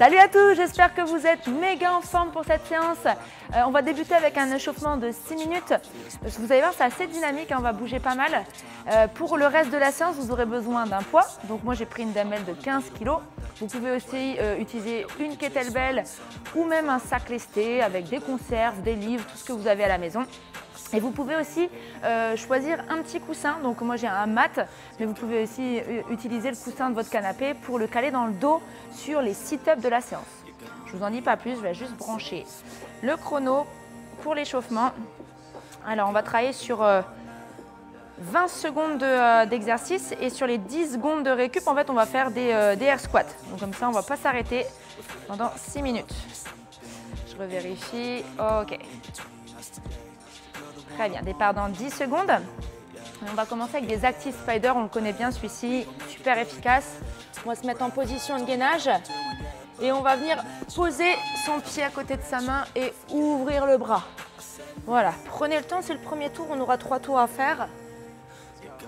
Salut à tous, j'espère que vous êtes méga en forme pour cette séance. On va débuter avec un échauffement de 6 minutes. Vous allez voir, c'est assez dynamique, hein, on va bouger pas mal. Pour le reste de la séance, vous aurez besoin d'un poids. Donc moi, j'ai pris une dumbbell de 15 kg. Vous pouvez aussi utiliser une kettlebell ou même un sac lesté avec des conserves, des livres, tout ce que vous avez à la maison. Et vous pouvez aussi choisir un petit coussin. Donc moi j'ai un mat, mais vous pouvez aussi utiliser le coussin de votre canapé pour le caler dans le dos sur les sit-ups de la séance. Je vous en dis pas plus, je vais juste brancher le chrono pour l'échauffement. Alors on va travailler sur 20 secondes d'exercice et sur les 10 secondes de récup, en fait on va faire des air squats. Donc comme ça on ne va pas s'arrêter pendant 6 minutes. Je revérifie, ok. Très bien, départ dans 10 secondes. Et on va commencer avec des active spiders, on le connaît bien celui-ci, super efficace. On va se mettre en position de gainage et on va venir poser son pied à côté de sa main et ouvrir le bras. Voilà, prenez le temps, c'est le premier tour, on aura 3 tours à faire.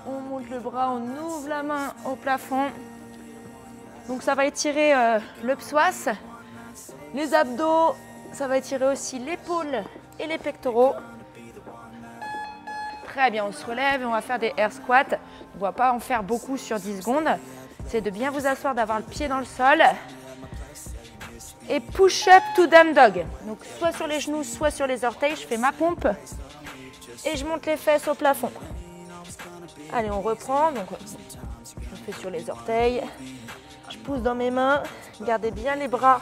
On monte le bras, on ouvre la main au plafond. Donc ça va étirer le psoas, les abdos, ça va étirer aussi l'épaule et les pectoraux. Très bien, on se relève et on va faire des air squats. On ne va pas en faire beaucoup sur 10 secondes. C'est de bien vous asseoir, d'avoir le pied dans le sol. Et push-up to down dog. Donc soit sur les genoux, soit sur les orteils. Je fais ma pompe et je monte les fesses au plafond. Allez, on reprend. Donc, je fais sur les orteils. Je pousse dans mes mains. Gardez bien les bras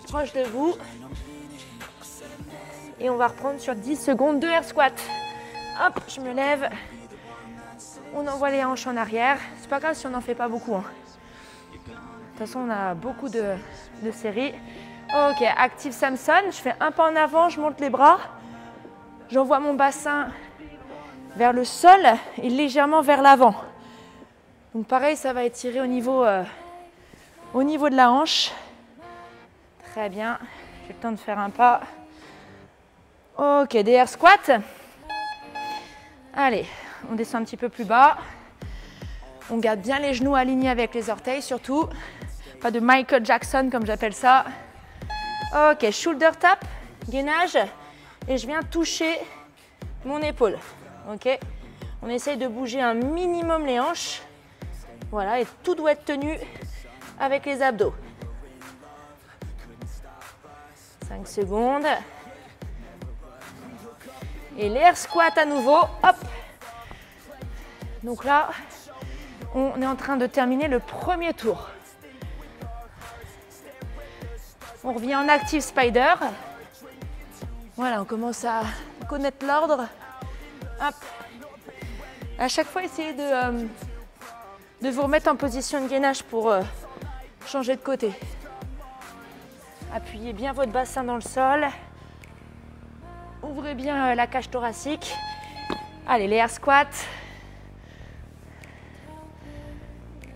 proches de vous. Et on va reprendre sur 10 secondes de air squat. Hop, je me lève. On envoie les hanches en arrière. C'est pas grave si on n'en fait pas beaucoup, hein. De toute façon, on a beaucoup de séries. Ok, active Samson. Je fais un pas en avant, je monte les bras. J'envoie mon bassin vers le sol et légèrement vers l'avant. Donc pareil, ça va étirer au niveau de la hanche. Très bien. J'ai le temps de faire un pas. Ok, des air squats. Allez, on descend un petit peu plus bas. On garde bien les genoux alignés avec les orteils surtout. Pas de Michael Jackson comme j'appelle ça. Ok, shoulder tap, gainage. Et je viens toucher mon épaule. Ok, on essaye de bouger un minimum les hanches. Voilà, et tout doit être tenu avec les abdos. 5 secondes. Et l'air squat à nouveau, hop. Donc là, on est en train de terminer le premier tour. On revient en active spider. Voilà, on commence à connaître l'ordre. Hop. À chaque fois, essayez de vous remettre en position de gainage pour changer de côté. Appuyez bien votre bassin dans le sol. Ouvrez bien la cage thoracique. Allez, les air squats.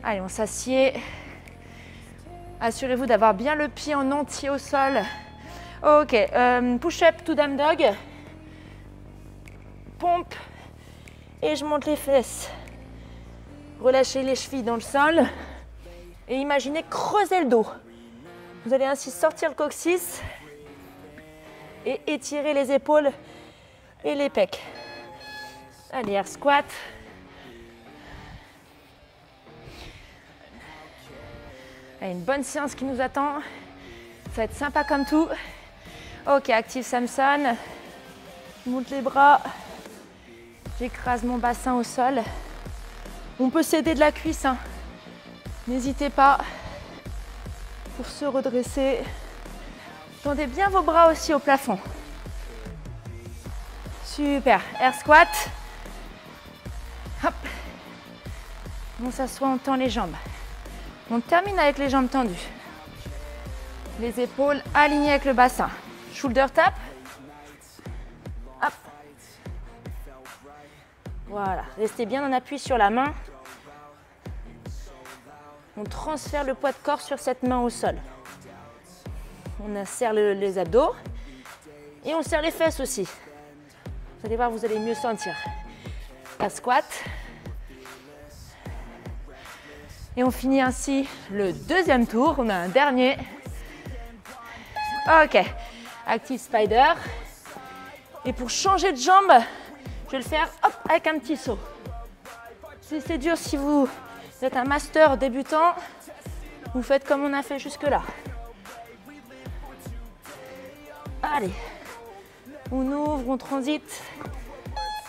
Allez, on s'assied. Assurez-vous d'avoir bien le pied en entier au sol. Ok, push-up to down dog. Pompe. Et je monte les fesses. Relâchez les chevilles dans le sol. Et imaginez creuser le dos. Vous allez ainsi sortir le coccyx. Et étirer les épaules et les pecs. Allez, air squat. Allez, une bonne séance qui nous attend. Ça va être sympa comme tout. Ok, active Samson. Je monte les bras. J'écrase mon bassin au sol. On peut s'aider de la cuisse, hein. N'hésitez pas pour se redresser. Tendez bien vos bras aussi au plafond. Super. Air squat. Hop. On s'assoit, on tend les jambes. On termine avec les jambes tendues. Les épaules alignées avec le bassin. Shoulder tap. Hop. Voilà. Restez bien en appui sur la main. On transfère le poids de corps sur cette main au sol. On serre les abdos et on serre les fesses aussi. Vous allez voir, vous allez mieux sentir. La squat. Et on finit ainsi le deuxième tour. On a un dernier. Ok, active spider. Et pour changer de jambe, je vais le faire hop, avec un petit saut. Si c'est dur, si vous êtes un master débutant, vous faites comme on a fait jusque-là. Allez, on ouvre, on transite.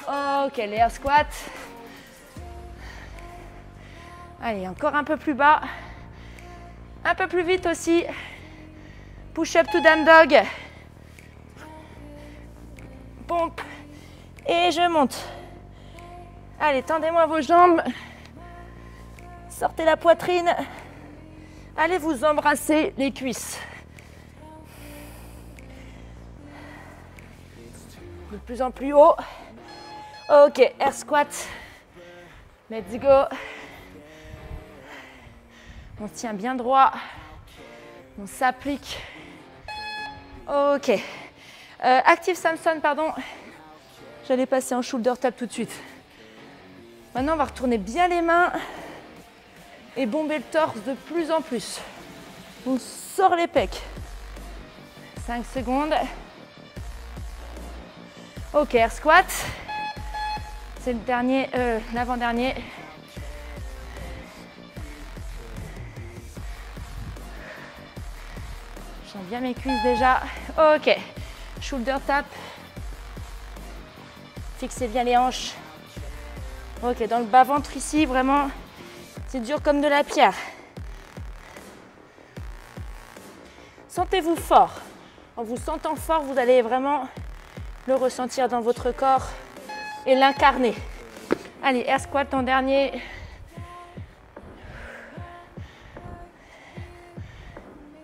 Ok, les air squats. Allez, encore un peu plus bas. Un peu plus vite aussi. Push-up to down dog. Pompe. Et je monte. Allez, tendez-moi vos jambes. Sortez la poitrine. Allez vous embrasser les cuisses. De plus en plus haut. Ok, air squat. Let's go. On tient bien droit. On s'applique. Ok. Active Samson, pardon. J'allais passer en shoulder tap tout de suite. Maintenant, on va retourner bien les mains et bomber le torse de plus en plus. On sort les pecs. 5 secondes. Ok, air squat. C'est le dernier, l'avant-dernier. J'aime bien mes cuisses déjà. Ok, shoulder tap. Fixez bien les hanches. Ok, dans le bas-ventre ici, vraiment, c'est dur comme de la pierre. Sentez-vous fort. En vous sentant fort, vous allez vraiment le ressentir dans votre corps et l'incarner. Allez, air squat en dernier.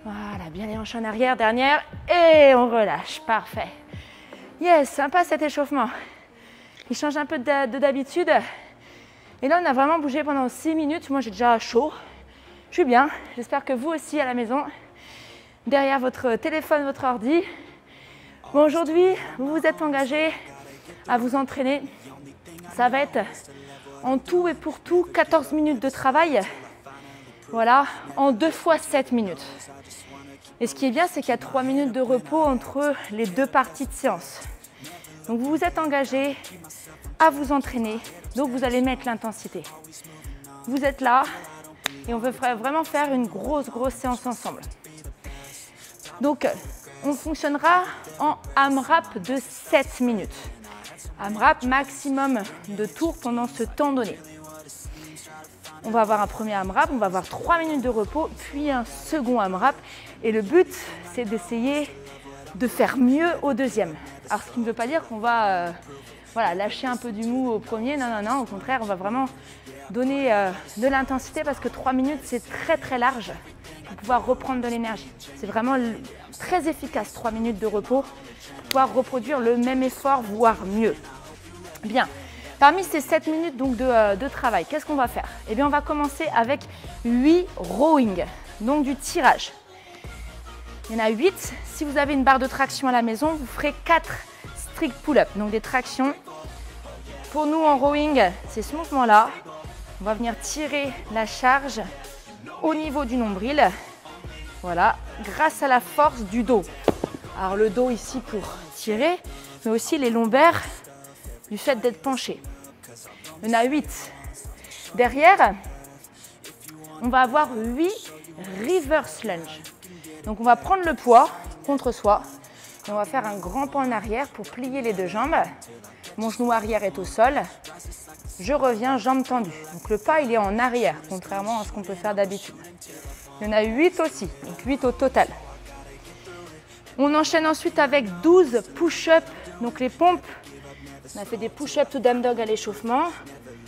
Voilà, bien les hanches en arrière, dernière. Et on relâche, parfait. Yes, sympa cet échauffement. Il change un peu de d'habitude. Et là, on a vraiment bougé pendant 6 minutes. Moi, j'ai déjà chaud. Je suis bien. J'espère que vous aussi à la maison, derrière votre téléphone, votre ordi. Bon, aujourd'hui, vous vous êtes engagé à vous entraîner. Ça va être en tout et pour tout 14 minutes de travail. Voilà, en 2 fois 7 minutes. Et ce qui est bien, c'est qu'il y a 3 minutes de repos entre les 2 parties de séance. Donc vous vous êtes engagé à vous entraîner, donc vous allez mettre l'intensité. Vous êtes là et on veut vraiment faire une grosse séance ensemble. Donc on fonctionnera en AMRAP de 7 minutes. AMRAP, maximum de tours pendant ce temps donné. On va avoir un premier AMRAP, on va avoir 3 minutes de repos, puis un second AMRAP. Et le but, c'est d'essayer de faire mieux au deuxième. Alors, ce qui ne veut pas dire qu'on va voilà, lâcher un peu du mou au premier. Non, non, non. Au contraire, on va vraiment donner de l'intensité parce que 3 minutes, c'est très large pour pouvoir reprendre de l'énergie. C'est vraiment très efficace, 3 minutes de repos, pour pouvoir reproduire le même effort, voire mieux. Bien. Parmi ces 7 minutes donc, de travail, qu'est-ce qu'on va faire? Eh bien, on va commencer avec 8 rowing, donc du tirage. Il y en a 8. Si vous avez une barre de traction à la maison, vous ferez 4 strict pull-up, donc des tractions. Pour nous, en rowing, c'est ce mouvement-là. On va venir tirer la charge au niveau du nombril. Voilà, grâce à la force du dos. Alors, le dos ici pour tirer, mais aussi les lombaires du fait d'être penché. Il y en a 8. Derrière, on va avoir 8 reverse lunge. Donc on va prendre le poids contre soi et on va faire un grand pas en arrière pour plier les 2 jambes. Mon genou arrière est au sol. Je reviens, jambes tendues. Donc le pas, il est en arrière, contrairement à ce qu'on peut faire d'habitude. Il y en a 8 aussi, donc 8 au total. On enchaîne ensuite avec 12 push-ups, donc les pompes. On a fait des push-ups to down dog à l'échauffement.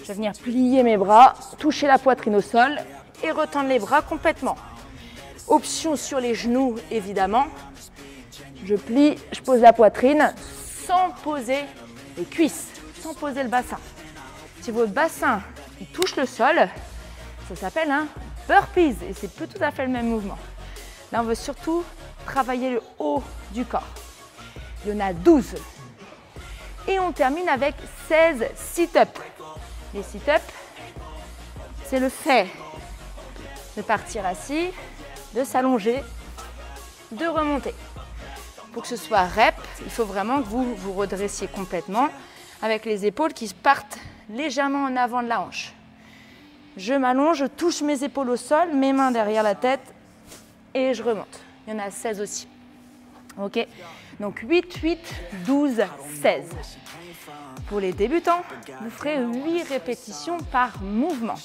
Je vais venir plier mes bras, toucher la poitrine au sol et retendre les bras complètement. Option sur les genoux, évidemment. Je plie, je pose la poitrine sans poser les cuisses, sans poser le bassin. Si votre bassin il touche le sol, ça s'appelle un burpees et c'est tout à fait le même mouvement. Là, on veut surtout travailler le haut du corps. Il y en a 12. Et on termine avec 16 sit-ups. Les sit-ups, c'est le fait de partir assis, de s'allonger, de remonter. pour que ce soit rep, il faut vraiment que vous vous redressiez complètement avec les épaules qui partent légèrement en avant de la hanche. Je m'allonge, je touche mes épaules au sol, mes mains derrière la tête et je remonte. Il y en a 16 aussi. Ok? Donc 8, 8, 12, 16. Pour les débutants, vous ferez 8 répétitions par mouvement.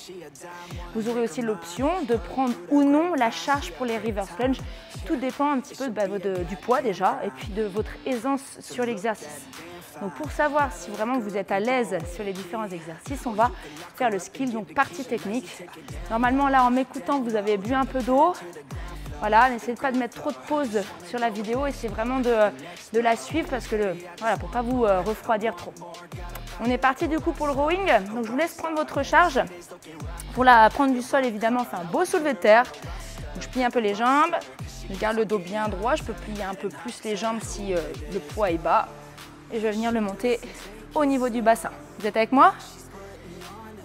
Vous aurez aussi l'option de prendre ou non la charge pour les reverse lunge. Tout dépend un petit peu du poids déjà et puis de votre aisance sur l'exercice. Donc pour savoir si vraiment vous êtes à l'aise sur les différents exercices, on va faire le skill, donc partie technique. Normalement là en m'écoutant vous avez bu un peu d'eau. Voilà, n'essayez pas de mettre trop de pause sur la vidéo, essayez vraiment de la suivre parce que voilà, pour ne pas vous refroidir trop. On est parti du coup pour le rowing, donc je vous laisse prendre votre charge. Pour la prendre du sol évidemment, on fait un beau soulevé de terre. Donc, je plie un peu les jambes, je garde le dos bien droit, je peux plier un peu plus les jambes si le poids est bas. Et je vais venir le monter au niveau du bassin. Vous êtes avec moi?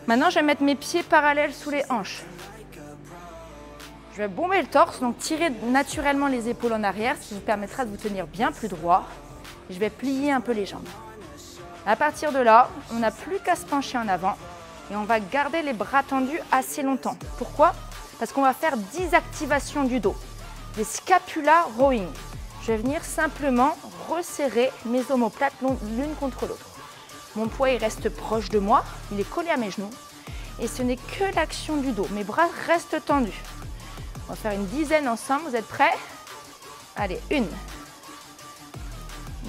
Maintenant, je vais mettre mes pieds parallèles sous les hanches. Je vais bomber le torse, donc tirer naturellement les épaules en arrière, ce qui vous permettra de vous tenir bien plus droit. Et je vais plier un peu les jambes. À partir de là, on n'a plus qu'à se pencher en avant et on va garder les bras tendus assez longtemps. Pourquoi? Parce qu'on va faire 10 activations du dos. Des scapula rowing. Je vais venir simplement resserrer mes omoplates l'une contre l'autre. Mon poids il reste proche de moi, il est collé à mes genoux. Et ce n'est que l'action du dos. Mes bras restent tendus. On va faire une dizaine ensemble. Vous êtes prêts? Allez, 1,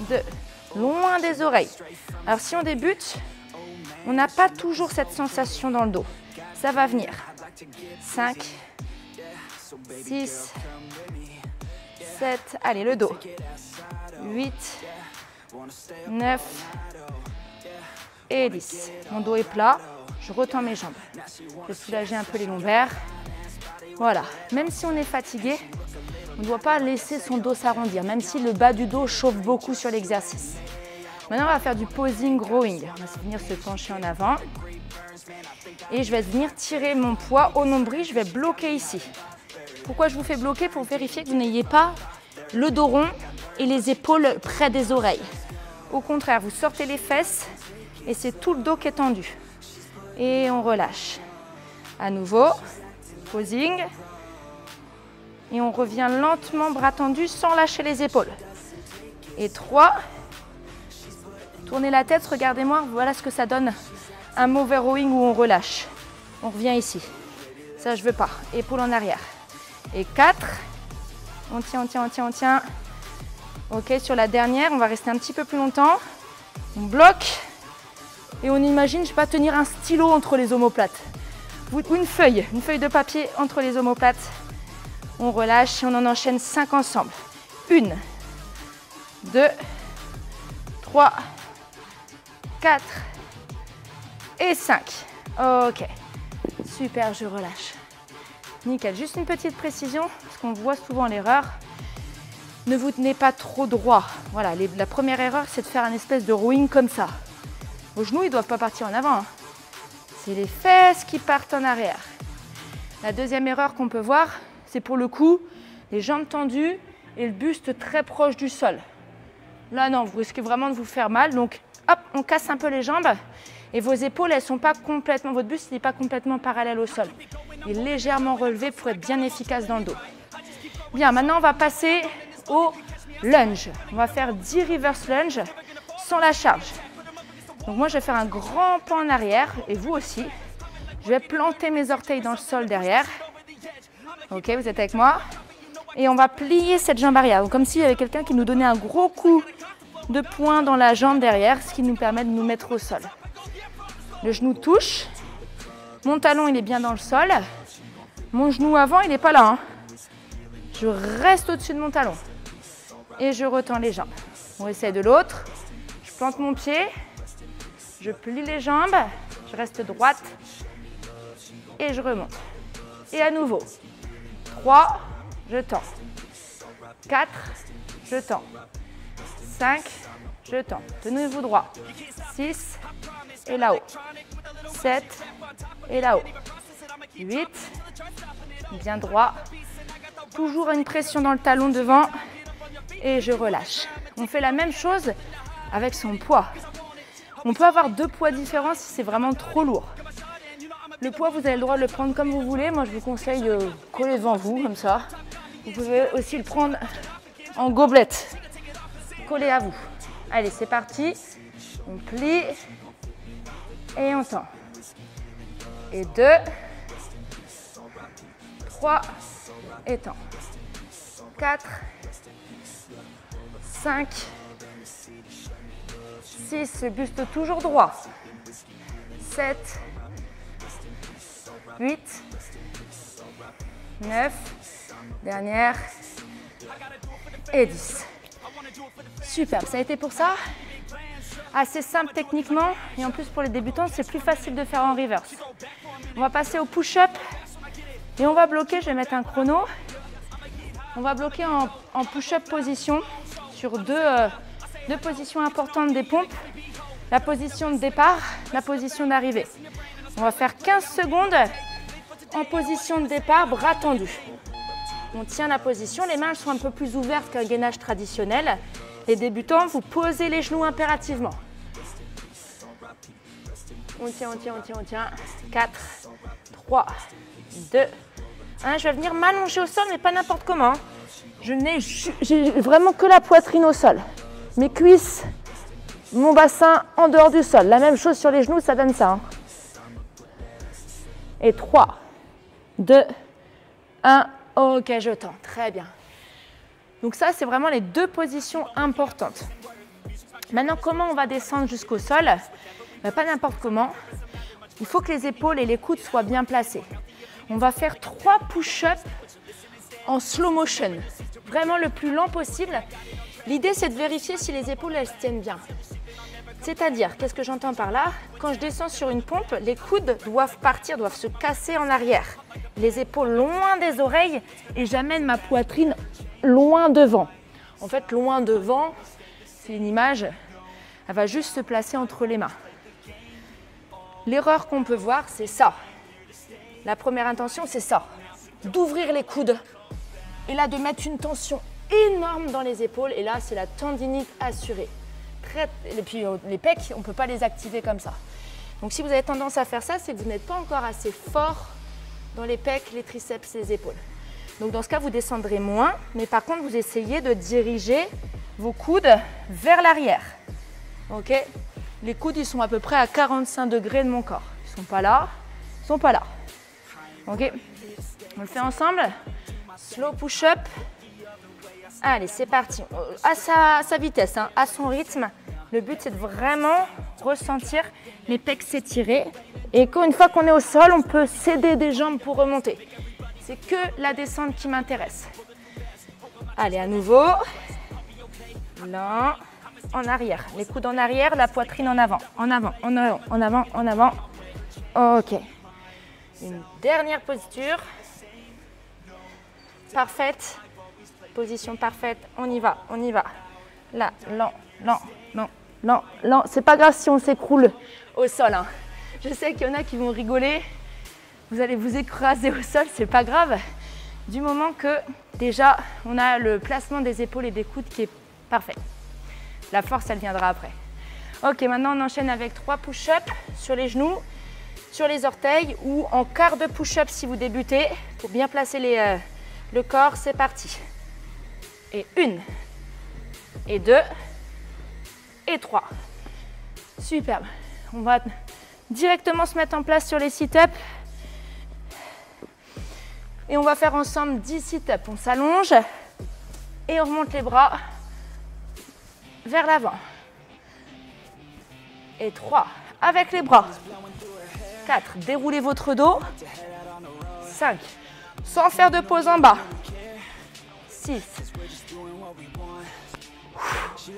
2, loin des oreilles. Alors si on débute, on n'a pas toujours cette sensation dans le dos. Ça va venir. 5, 6, 7, allez le dos, 8, 9 et 10. Mon dos est plat, je retends mes jambes. Je vais soulager un peu les lombaires. Voilà, même si on est fatigué, on ne doit pas laisser son dos s'arrondir, même si le bas du dos chauffe beaucoup sur l'exercice. Maintenant, on va faire du posing rowing. On va venir se pencher en avant. Et je vais venir tirer mon poids au nombril, je vais bloquer ici. Pourquoi je vous fais bloquer? Pour vérifier que vous n'ayez pas le dos rond et les épaules près des oreilles. Au contraire, vous sortez les fesses et c'est tout le dos qui est tendu. Et on relâche. À nouveau, posing. Et on revient lentement, bras tendus, sans lâcher les épaules. Et 3. Tournez la tête, regardez-moi, voilà ce que ça donne. Un mauvais rowing où on relâche. On revient ici. Ça, je ne veux pas. Épaules en arrière. Et 4, on tient, on tient, on tient, on tient. Ok, sur la dernière, on va rester un petit peu plus longtemps. On bloque et on imagine, je ne sais pas, tenir un stylo entre les omoplates. Ou une feuille de papier entre les omoplates. On relâche et on en enchaîne 5 ensemble. 1, 2, 3, 4 et 5. Ok, super, je relâche. Nickel, juste une petite précision, parce qu'on voit souvent l'erreur. Ne vous tenez pas trop droit. Voilà, la première erreur, c'est de faire un espèce de rowing comme ça. Vos genoux, ils ne doivent pas partir en avant. Hein. C'est les fesses qui partent en arrière. La deuxième erreur qu'on peut voir, c'est pour le coup, les jambes tendues et le buste très proche du sol. Là, non, vous risquez vraiment de vous faire mal. Donc, hop, on casse un peu les jambes. Et vos épaules, elles sont pas complètement, votre buste n'est pas complètement parallèle au sol. Il est légèrement relevé pour être bien efficace dans le dos. Bien, maintenant on va passer au lunge. On va faire 10 reverse lunge sans la charge. Donc moi je vais faire un grand pas en arrière et vous aussi. Je vais planter mes orteils dans le sol derrière. Ok, vous êtes avec moi? Et on va plier cette jambe arrière. Donc, comme s'il y avait quelqu'un qui nous donnait un gros coup de poing dans la jambe derrière, ce qui nous permet de nous mettre au sol. Le genou touche, mon talon il est bien dans le sol, mon genou avant il n'est pas là. Hein. Je reste au-dessus de mon talon et je retends les jambes. On essaie de l'autre, je plante mon pied, je plie les jambes, je reste droite et je remonte. Et à nouveau, 3, je tends, 4, je tends, 5, je tends, tenez-vous droit, 6, et là-haut, 7 et là-haut, 8, bien droit, toujours une pression dans le talon devant et je relâche. On fait la même chose avec son poids. On peut avoir 2 poids différents si c'est vraiment trop lourd. Le poids, vous avez le droit de le prendre comme vous voulez. Moi, je vous conseille de coller devant vous, comme ça. Vous pouvez aussi le prendre en gobelet, collé à vous. Allez, c'est parti. On plie et on tend. Et 2, 3, et tend. 4, 5, 6, le buste toujours droit. 7, 8, 9, dernière, et 10. Super, ça a été pour ça. Assez simple techniquement, et en plus pour les débutants, c'est plus facile de faire en reverse. On va passer au push-up et on va bloquer, je vais mettre un chrono. On va bloquer en push-up position sur deux positions importantes des pompes. La position de départ, la position d'arrivée. On va faire 15 secondes en position de départ, bras tendus. On tient la position, les mains elles sont un peu plus ouvertes qu'un gainage traditionnel. Les débutants, vous posez les genoux impérativement. On tient, on tient, on tient, on tient. 4, 3, 2, 1. Je vais venir m'allonger au sol, mais pas n'importe comment. J'ai vraiment que la poitrine au sol. Mes cuisses, mon bassin en dehors du sol. La même chose sur les genoux, ça donne ça. Hein. Et 3, 2, 1. Ok, je tends. Très bien. Donc ça, c'est vraiment les 2 positions importantes. Maintenant, comment on va descendre jusqu'au sol? Pas n'importe comment. Il faut que les épaules et les coudes soient bien placés. On va faire 3 push-ups en slow motion. Vraiment le plus lent possible. L'idée, c'est de vérifier si les épaules, elles se tiennent bien. C'est-à-dire, qu'est-ce que j'entends par là? Quand je descends sur une pompe, les coudes doivent partir, doivent se casser en arrière. Les épaules loin des oreilles et j'amène ma poitrine loin devant. En fait, loin devant, c'est une image, elle va juste se placer entre les mains. L'erreur qu'on peut voir, c'est ça. La première intention, c'est ça. D'ouvrir les coudes et là, de mettre une tension énorme dans les épaules. Et là, c'est la tendinite assurée. Et puis, les pecs, on ne peut pas les activer comme ça. Donc, si vous avez tendance à faire ça, c'est que vous n'êtes pas encore assez fort dans les pecs, les triceps, les épaules. Donc, dans ce cas, vous descendrez moins. Mais par contre, vous essayez de diriger vos coudes vers l'arrière. OK? Les coudes, ils sont à peu près à 45 degrés de mon corps. Ils ne sont pas là, ils ne sont pas là. OK? On le fait ensemble. Slow push-up. Allez, c'est parti. À sa vitesse, hein, à son rythme. Le but, c'est de vraiment ressentir les pecs s'étirer. Et une fois qu'on est au sol, on peut céder des jambes pour remonter. C'est que la descente qui m'intéresse. Allez, à nouveau. Là, en arrière. Les coudes en arrière, la poitrine en avant. En avant, en avant, en avant, en avant. OK. Une dernière posture. Parfaite. Position parfaite. On y va, on y va. Là, lent, lent, lent, lent, lent. C'est pas grave si on s'écroule au sol. Hein. Je sais qu'il y en a qui vont rigoler. Vous allez vous écraser au sol, c'est pas grave. Du moment que déjà, on a le placement des épaules et des coudes qui est parfait. La force, elle viendra après. Ok, maintenant on enchaîne avec 3 push-ups sur les genoux, sur les orteils ou en quart de push-up si vous débutez. Pour bien placer le corps, c'est parti. Et 1, et 2, et 3. Superbe. On va directement se mettre en place sur les sit-ups. Et on va faire ensemble 10 sit-ups. On s'allonge et on remonte les bras vers l'avant. Et 3, avec les bras. 4, déroulez votre dos. 5, sans faire de pause en bas. 6,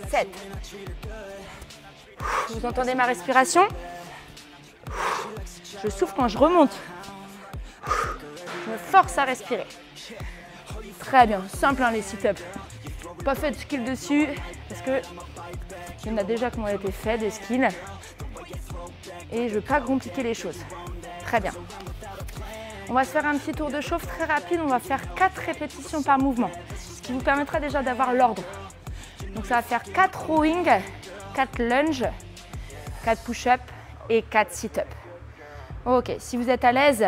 7. Vous entendez ma respiration? Je souffle quand je remonte. Je me force à respirer. Très bien, simple hein, les sit-ups. Pas fait de skill dessus parce que il y en a déjà qui ont été faits des skills. Et je ne veux pas compliquer les choses. Très bien. On va se faire un petit tour de chauffe très rapide. On va faire 4 répétitions par mouvement. Ce qui vous permettra déjà d'avoir l'ordre Donc ça va faire 4 rowing, 4 lunges, 4 push-up et 4 sit-up. Ok, si vous êtes à l'aise,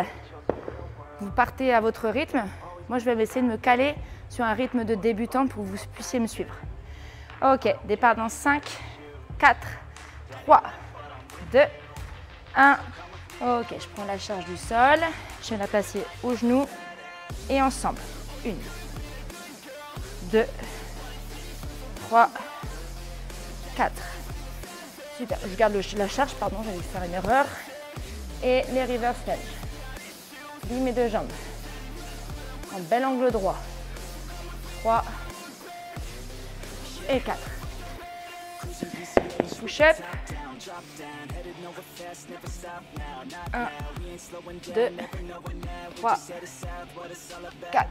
vous partez à votre rythme. Moi, je vais essayer de me caler sur un rythme de débutant pour que vous puissiez me suivre. Ok, départ dans 5, 4, 3, 2, 1. Ok, je prends la charge du sol. Je vais la placer au genou et ensemble. 1, 2, 3, 4. Super, je garde la charge, pardon, j'allais faire une erreur. Et les reverse lunge. Plie mes 2 jambes. En bel angle droit. 3 et 4. Push-up. 1, 2, 3, 4.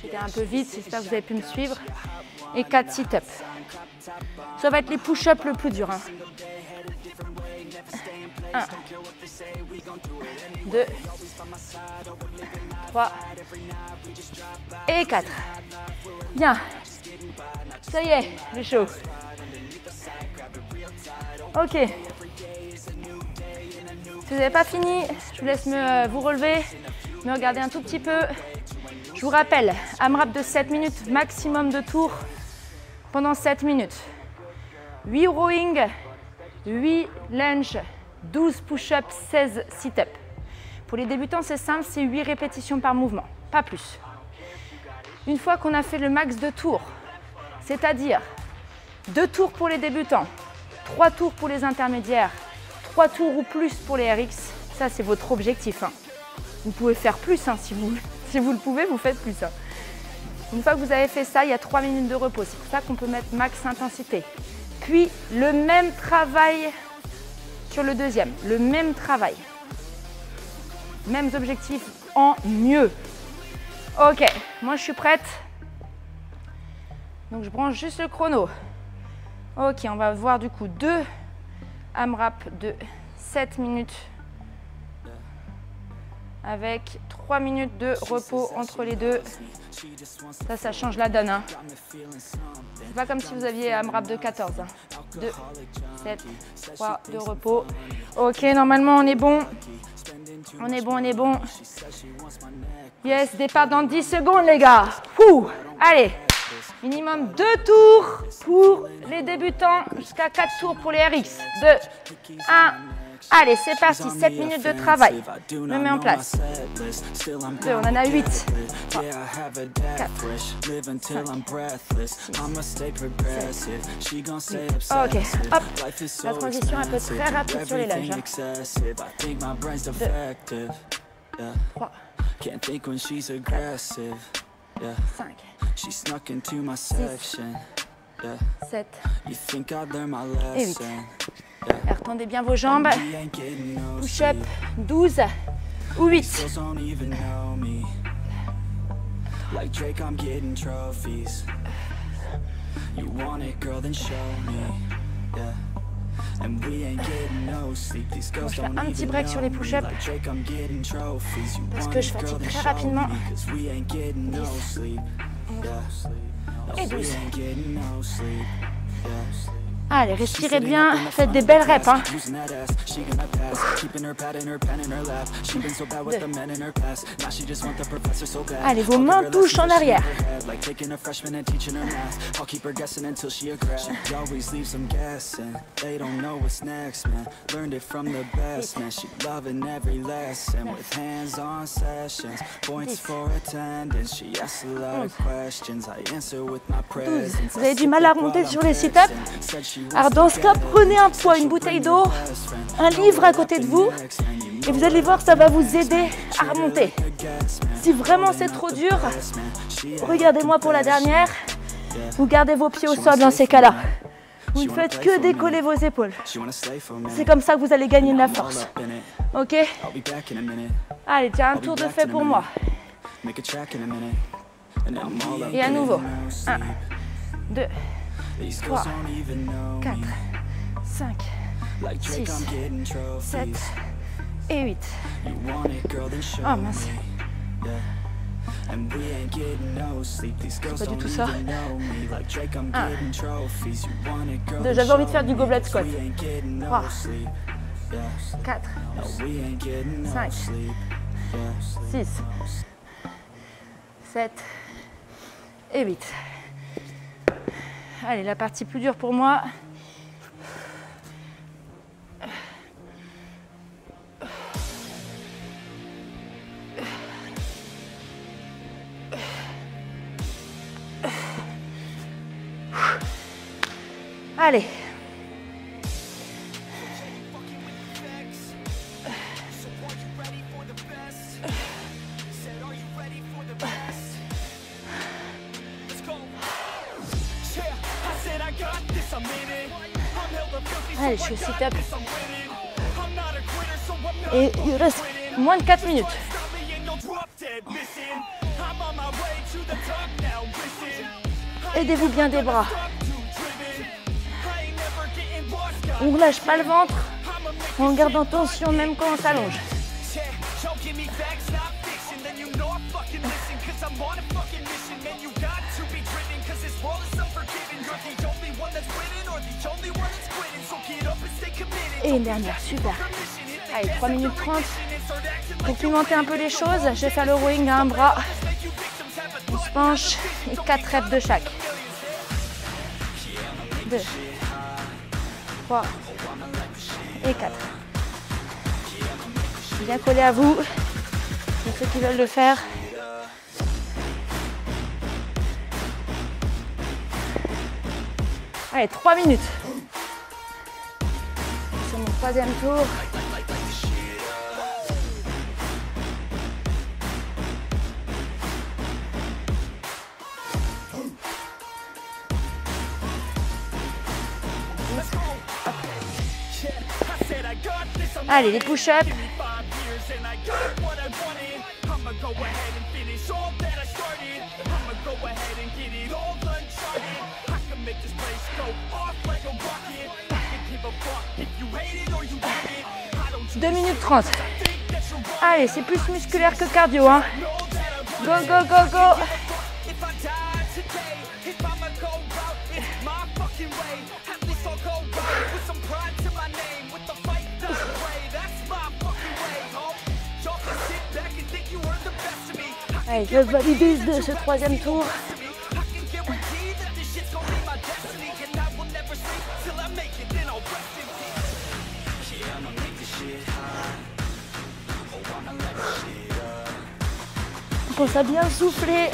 J'étais un peu vite, j'espère que vous avez pu me suivre. Et 4 sit-up. Ça va être les push-ups le plus dur. 1, 2, 3 et 4. Bien. Ça y est, j'ai chaud. Ok. Si vous n'avez pas fini, je vous laisse vous relever, me regarder un tout petit peu. Je vous rappelle, AMRAP de 7 minutes, maximum de tours pendant 7 minutes. 8 rowing, 8 lunge, 12 push-up, 16 sit-up. Pour les débutants, c'est simple, c'est 8 répétitions par mouvement, pas plus. Une fois qu'on a fait le max de tours, c'est-à-dire 2 tours pour les débutants, 3 tours pour les intermédiaires, 3 tours ou plus pour les RX, ça c'est votre objectif. Vous pouvez faire plus, si vous le pouvez, vous faites plus. Une fois que vous avez fait ça, il y a 3 minutes de repos. C'est pour ça qu'on peut mettre max intensité. Puis le même travail sur le deuxième, le même travail. Mêmes objectifs en mieux. Ok, moi je suis prête. Donc je branche juste le chrono. Ok, on va voir du coup 2 AMRAP de 7 minutes avec 3 minutes de repos entre les deux. Ça change la donne. C'est pas comme si vous aviez AMRAP de 14. 2, 7, 3 de repos. Ok, normalement on est bon. On est bon, on est bon. Yes, départ dans 10 secondes les gars. Ouh, allez. Minimum 2 tours pour les débutants, jusqu'à 4 tours pour les RX. 2, 1. Allez, c'est parti. 7 minutes de travail. Je me mets en place. 2, on en a 8. 3, 4, 5, 6, 7. Ok, hop. La transition est un peu très rapide sur les lunges. 2, 3, 4, 5. 6, 7 et 8. Et retendez bien vos jambes. Push-up 12 ou 8. Bon, je fais un petit break sur les push-ups parce que je fatigue très rapidement. 10 et 12. Allez, respirez bien, faites des belles reps. 2. Allez, vos mains touchent en arrière. 12. Vous avez du mal à remonter sur les sit-ups? Alors dans ce cas, prenez un poids, une bouteille d'eau, un livre à côté de vous et vous allez voir, ça va vous aider à remonter. Si vraiment c'est trop dur, regardez-moi pour la dernière, vous gardez vos pieds au sol dans ces cas-là. Vous ne faites que décoller vos épaules. C'est comme ça que vous allez gagner de la force. Ok? Allez, tiens, un tour de fait pour moi. Et à nouveau. 1, 2, 3, 4, 5, 6, 7 et 8. Oh mince. Pas du tout ça. 1, 2, j'avais envie de faire du goblet squat. 3, 4, 5, 6, 7 et 8. Allez, la partie plus dure pour moi. Allez. Allez, je fais sit-up. Et il reste moins de 4 minutes. Aidez-vous bien des bras. On ne lâche pas le ventre. On garde en tension même quand on s'allonge. Et une dernière, super. Allez, 3 minutes 30. Pour pimenter un peu les choses, je vais faire le rowing à un bras. On se penche et 4 reps de chaque. 2, 3 et 4. Bien collé à vous, pour ceux qui veulent le faire. Allez, 3 minutes. C'est mon 3e tour. Allez, les push-ups. Deux minutes 30. Allez, c'est plus musculaire que cardio, hein. Go, go, go, go. Allez, je valide de ce 3e tour. On pense à bien souffler.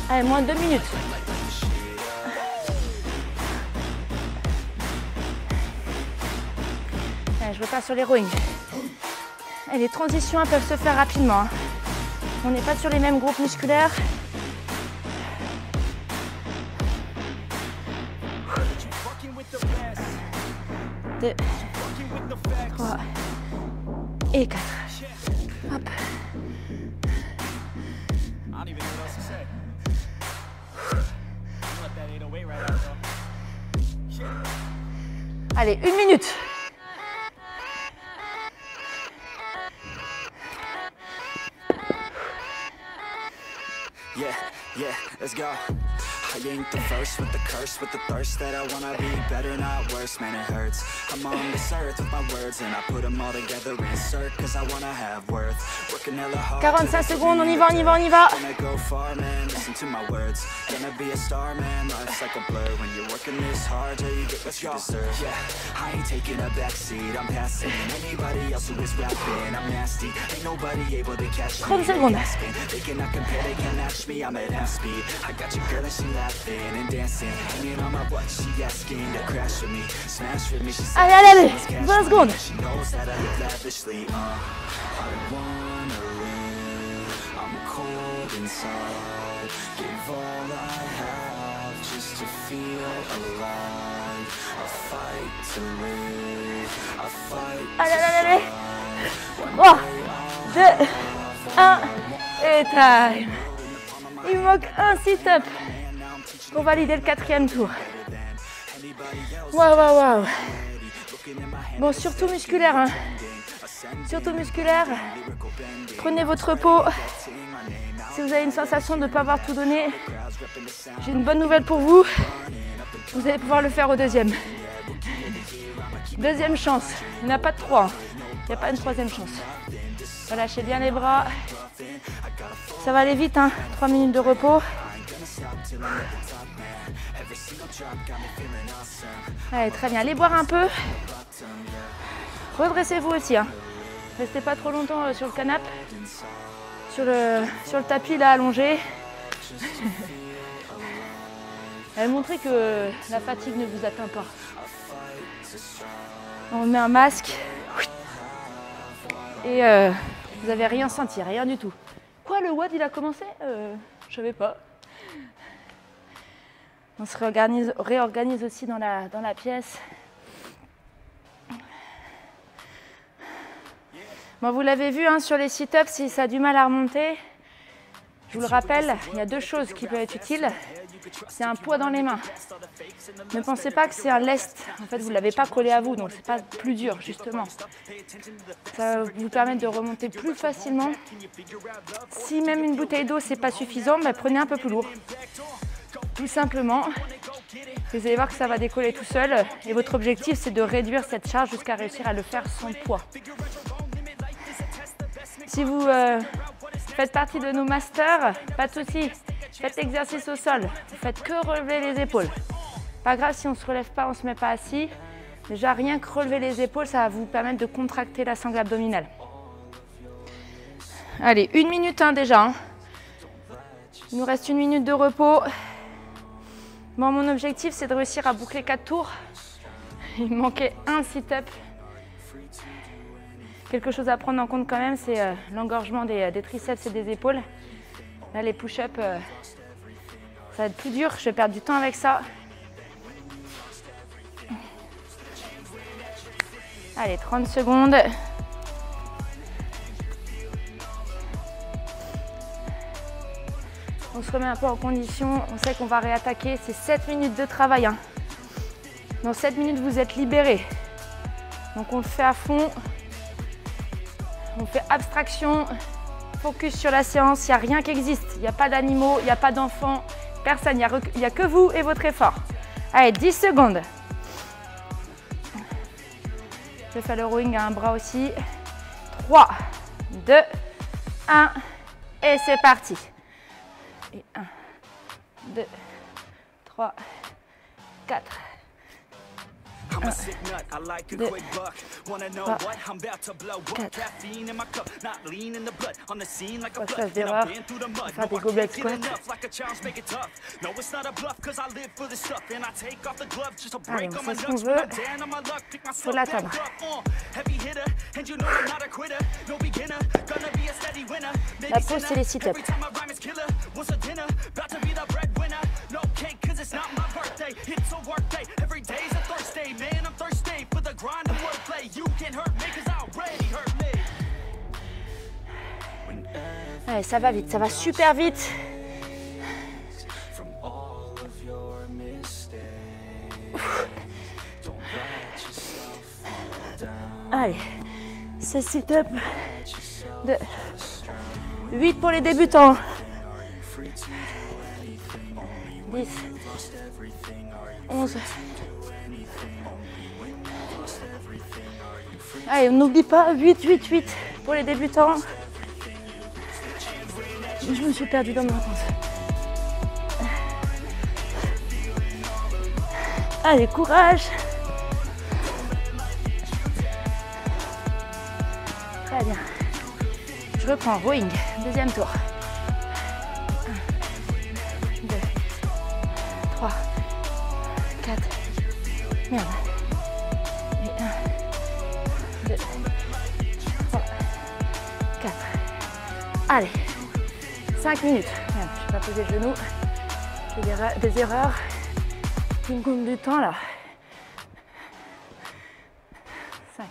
Allez, moins de 2 minutes. Allez, je repasse sur les rowing. Et les transitions peuvent se faire rapidement. On n'est pas sur les mêmes groupes musculaires. 2, 3 et 4. Hop. Allez, 1 minute. Yeah, let's go. I ain't the first with the curse, with the thirst that I wanna be better, not worse, man, it hurts. I'm on this earth with my words and I put them all together, insert, cause I wanna have worth. Working hella hard. 45 secondes, on y va, on y va, on y va. Gonna go far, man, listen to my words. Gonna be a star, man, life's like a blur. When you're working this hard, till you get what you deserve. Yeah, I ain't taking a backseat, I'm passing anybody else who is rapping. I'm nasty, ain't nobody able to catch me. 30 secondes. They cannot compare, they can't match me, I'm at half speed. I got your girl and she laughing and dancing, hanging on my butt, she asking to crash with me, smash with me. She Allez, allez, allez, 20 secondes. she knows that I live lavishly. I wanna live, I'm cold inside. Give all I have just to feel alive. I fight to live, I fight Allez, to allez, allez. strive. 3, 2, 1 et time. Il manque un sit-up. pour valider le 4e tour. Waouh, waouh, waouh. Bon, surtout musculaire, hein. Surtout musculaire. Prenez votre repos. Si vous avez une sensation de ne pas avoir tout donné, j'ai une bonne nouvelle pour vous. Vous allez pouvoir le faire au deuxième. Deuxième chance. Il n'y en a pas de 3. Il n'y a pas une 3e chance. Relâchez bien les bras. Ça va aller vite, hein. 3 minutes de repos. Allez, très bien. Allez boire un peu. Redressez-vous aussi, hein. Restez pas trop longtemps sur le canapé. Sur le tapis là allongé. Elle montrait que la fatigue ne vous atteint pas. On met un masque et vous n'avez rien senti, rien du tout. Quoi, le WOD il a commencé? Je savais pas. On se réorganise aussi dans la pièce. Bon, vous l'avez vu hein, sur les sit-ups, si ça a du mal à remonter, je vous le rappelle, il y a 2 choses qui peuvent être utiles. C'est un poids dans les mains. Ne pensez pas que c'est un lest. En fait, vous ne l'avez pas collé à vous, donc c'est pas plus dur, justement. Ça va vous permettre de remonter plus facilement. Si même une bouteille d'eau, c'est pas suffisant, bah, prenez un peu plus lourd. Tout simplement. Vous allez voir que ça va décoller tout seul. Et votre objectif, c'est de réduire cette charge jusqu'à réussir à le faire sans poids. Si vous faites partie de nos masters, pas de souci. Faites l'exercice au sol. Vous faites que relever les épaules. Pas grave si on ne se relève pas, on ne se met pas assis. Déjà, rien que relever les épaules, ça va vous permettre de contracter la sangle abdominale. Allez, 1 minute hein, déjà. Hein. Il nous reste 1 minute de repos. Bon, mon objectif, c'est de réussir à boucler 4 tours. Il me manquait un sit-up. Quelque chose à prendre en compte quand même, c'est l'engorgement des triceps et des épaules. Là, les push-ups, ça va être plus dur. Je vais perdre du temps avec ça. Allez, 30 secondes. On se remet un peu en condition. On sait qu'on va réattaquer. C'est 7 minutes de travail. Hein. Dans 7 minutes, vous êtes libérés. Donc, on le fait à fond. On fait abstraction, focus sur la séance, il n'y a rien qui existe. Il n'y a pas d'animaux, il n'y a pas d'enfants, personne, il n'y a que vous et votre effort. Allez, 10 secondes. Je fais le rowing à un bras aussi. 3, 2, 1 et c'est parti. Et 1, 2, 3, 4. I'm a sick nut, I like a quick buck. Wanna know what? I'm about to blow up. Caffeine in my cup, not lean in the blood. On the scene like a blood, and I've been through the mud. No, I can't get enough, like a child's make it tough. No, it's not a bluff, cause I live for this stuff. And I take off the gloves just to break on my nuts. When I'm down on my luck, pick myself back up. Heavy hitter, and you know I'm not a quitter. No beginner, gonna be a steady winner. La pause, c'est les sit-ups. Every time I rhyme is killer. Once a dinner, about to be the breadwinner. No cake, cause it's not my birthday. It's a work day, every day's a Thursday. Man, I'm thirsty for the grind and wordplay. You can't hurt me cause I already hurt me. Allez, ça va vite, ça va super vite. Allez, 16 sit-up de 8 pour les débutants. 10, 11. Allez, on n'oublie pas, 8 pour les débutants. Je me suis perdue dans mon attente. Allez, courage. Très bien. Je reprends, rowing, deuxième tour. 1, 2, 3, 4. Merde. Et 1, 2, 3, 4. Allez. 5 minutes. Merde, je n'ai pas posé le genou. J'ai des erreurs qui me coûtent du temps là. 5,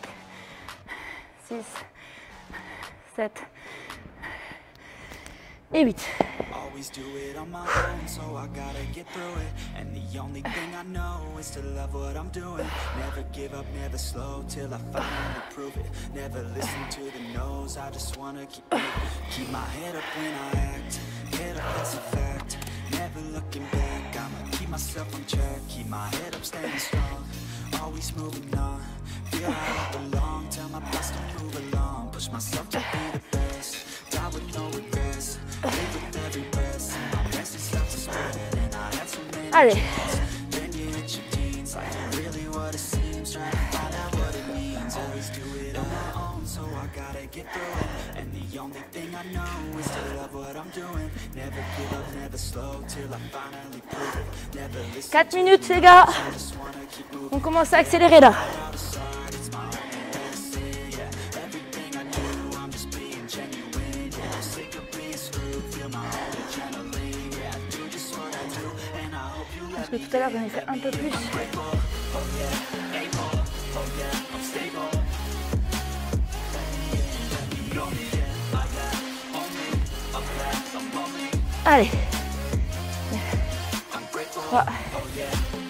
6, 7 et 8. always do it on my own, so I gotta get through it. And the only thing I know is to love what I'm doing. Never give up, never slow, till I finally prove it. Never listen to the no's, I just wanna keep moving. Keep my head up when I act, head up, that's a fact. Never looking back, I'ma keep myself on track. Keep my head up, staying strong, always moving on. Feel like I belong, tell my best to move along. Push myself to be the best, die with no regrets. Live with every breath, see my message start to spread. And I had so many dreams, then you hit your teens. Like really what it seems, trying to find out what it means. Always do it on my own, so I gotta get through it. And the only thing I know is to love what I'm doing. Never give up, never slow, till I finally prove it. Never listen 4 minutes les gars. On commence à accélérer là. Parce que tout à l'heure j'en ai fait un peu plus. Allez. 3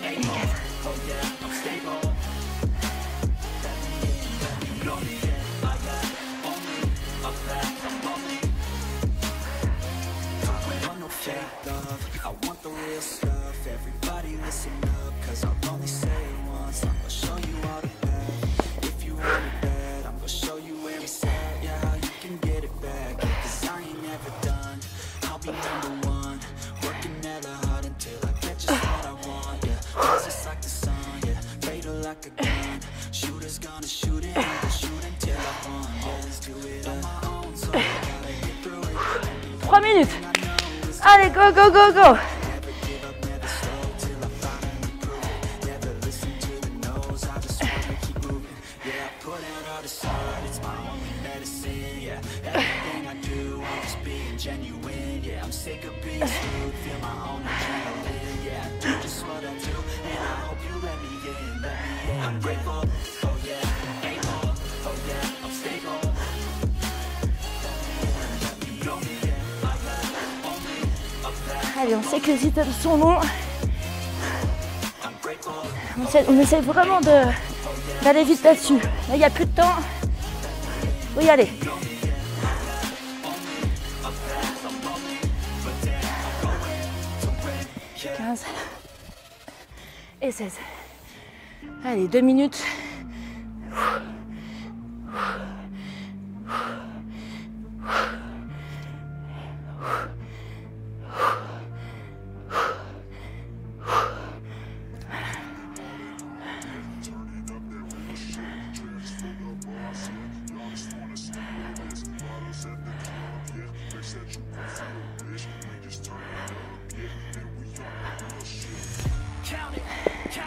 et 4. I want the real stuff. Everybody listen up, cause I'll only say it once. I'm gonna show you all the path. If you want it bad, I'm gonna show you where it's at. Yeah, how you can get it back. Cause I ain't never done, I'll be #1. Working hella hard until I get just what I want. Yeah, just like the sun, yeah, fatal like a gun. Shooters gonna shoot it, and I'll shoot until I won. Yeah, let's do it on my own, so I gotta get through it. 3 minutes. Allez, go, go, go, go. Allez, on sait que les items sont longs. On essaie vraiment d'aller vite là-dessus. Là, il n'y a plus de temps. Faut y aller. 15 et 16. Allez, 2 minutes.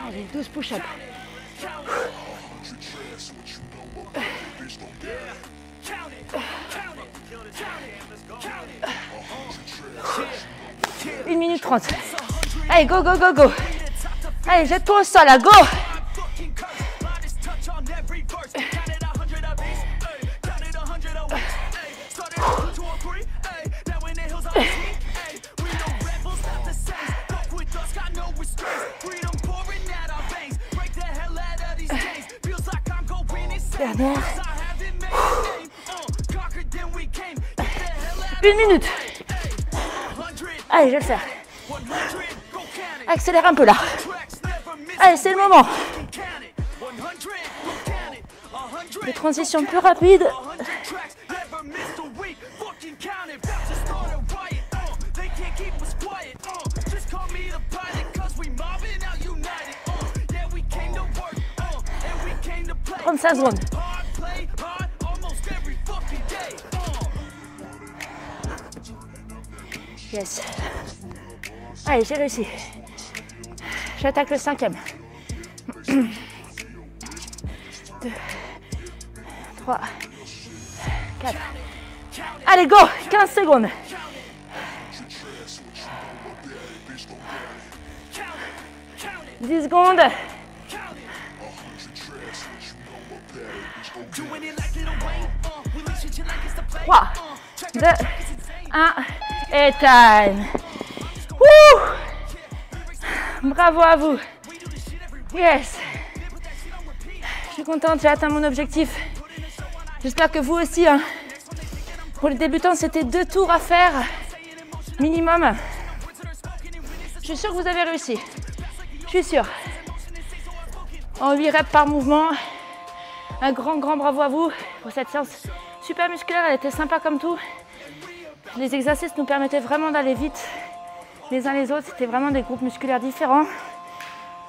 Allez, 12 push-ups. Une minute 30. Allez, go, go, go, go. Allez, jette-toi au sol, là, go. Dernière. 1 minute. Allez, je vais le faire. Accélère un peu là. Allez, c'est le moment. Des transitions plus rapides. « 35 secondes. Yes. Allez, j'ai réussi. J'attaque le 5e. 2, 3, 4. Allez, go. 15 secondes. « 10 secondes. 3, 2, 1. Et time. Wouh! Bravo à vous. Yes. Je suis contente, j'ai atteint mon objectif. J'espère que vous aussi. Hein. Pour les débutants, c'était 2 tours à faire minimum. Je suis sûre que vous avez réussi. Je suis sûre. En 8 reps par mouvement. Un grand bravo à vous pour cette séance super musculaire. Elle était sympa comme tout. Les exercices nous permettaient vraiment d'aller vite les uns les autres. C'était vraiment des groupes musculaires différents.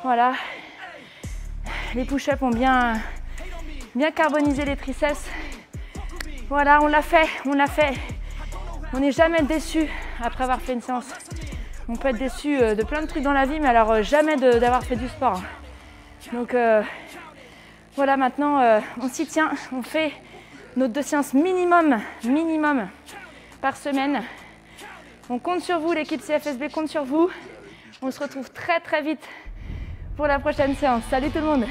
Voilà. Les push-ups ont bien carbonisé les triceps. Voilà, on l'a fait. On n'est jamais déçu après avoir fait une séance. On peut être déçu de plein de trucs dans la vie, mais alors jamais d'avoir fait du sport. Donc voilà, maintenant on s'y tient. On fait nos 2 séances minimum par semaine. On compte sur vous, l'équipe CFSB compte sur vous. On se retrouve très vite pour la prochaine séance. Salut tout le monde!